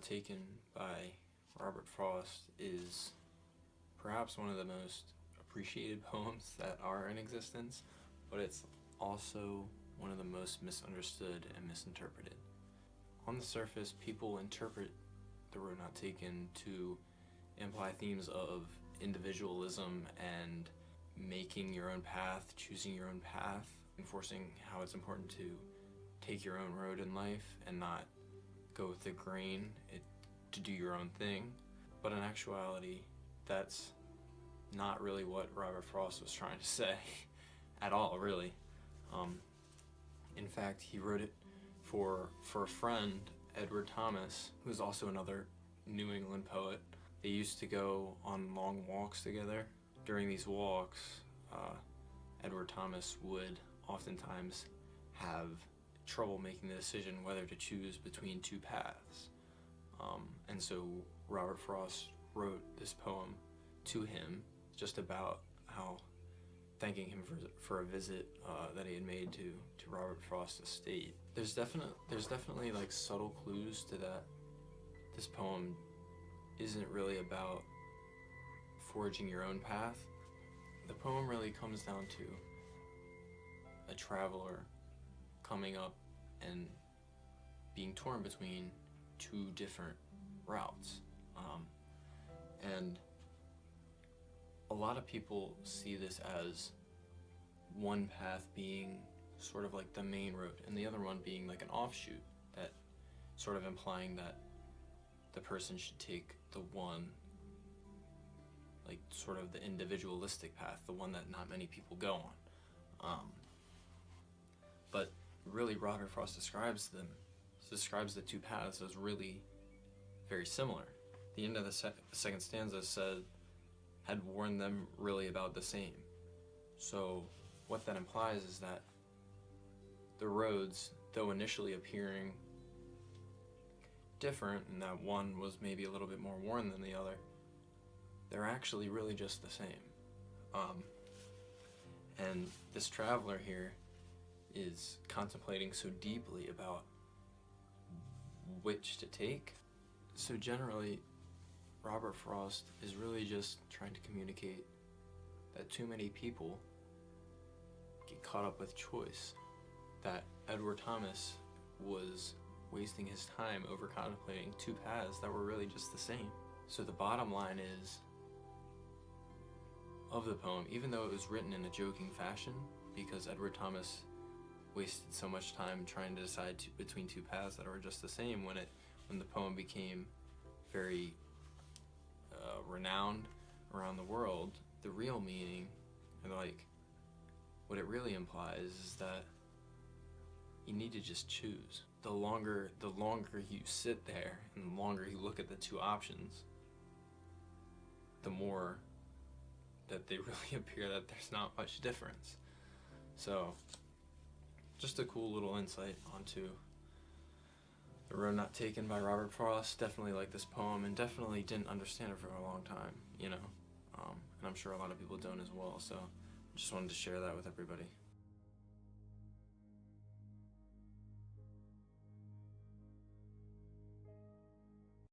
Not Taken by Robert Frost is perhaps one of the most appreciated poems that are in existence, but it's also one of the most misunderstood and misinterpreted. On the surface, people interpret The Road Not Taken to imply themes of individualism and making your own path, choosing your own path, enforcing how it's important to take your own road in life and not go with the grain, to do your own thing. But in actuality, that's not really what Robert Frost was trying to say at all, really. In fact, he wrote it for a friend, Edward Thomas, who's also another New England poet. They used to go on long walks together. During these walks, Edward Thomas would oftentimes have trouble making the decision whether to choose between two paths. And so Robert Frost wrote this poem to him just about how thanking him for a visit that he had made to Robert Frost's estate. There's definitely like subtle clues to that this poem isn't really about forging your own path. The poem really comes down to a traveler coming up and being torn between two different routes. And a lot of people see this as one path being sort of like the main road and the other one being like an offshoot, that sort of implying that the person should take the one, like sort of the individualistic path, the one that not many people go on. But really Robert Frost describes the two paths as really very similar. The end of the second stanza said, had warned them really about the same. So what that implies is that the roads, though initially appearing different, and that one was maybe a little bit more worn than the other, they're actually really just the same. And this traveler here is contemplating so deeply about which to take. So generally, Robert Frost is really just trying to communicate that too many people get caught up with choice, that Edward Thomas was wasting his time over contemplating two paths that were really just the same. So the bottom line is, of the poem, even though it was written in a joking fashion, because Edward Thomas wasted so much time trying to decide between two paths that were just the same, when the poem became very renowned around the world, the real meaning, and like what it really implies, is that you need to just choose. The longer you sit there and the longer you look at the two options, the more that they really appear that there's not much difference. So just a cool little insight onto The Road Not Taken by Robert Frost. Definitely like this poem, and definitely didn't understand it for a long time, and I'm sure a lot of people don't as well, so just wanted to share that with everybody.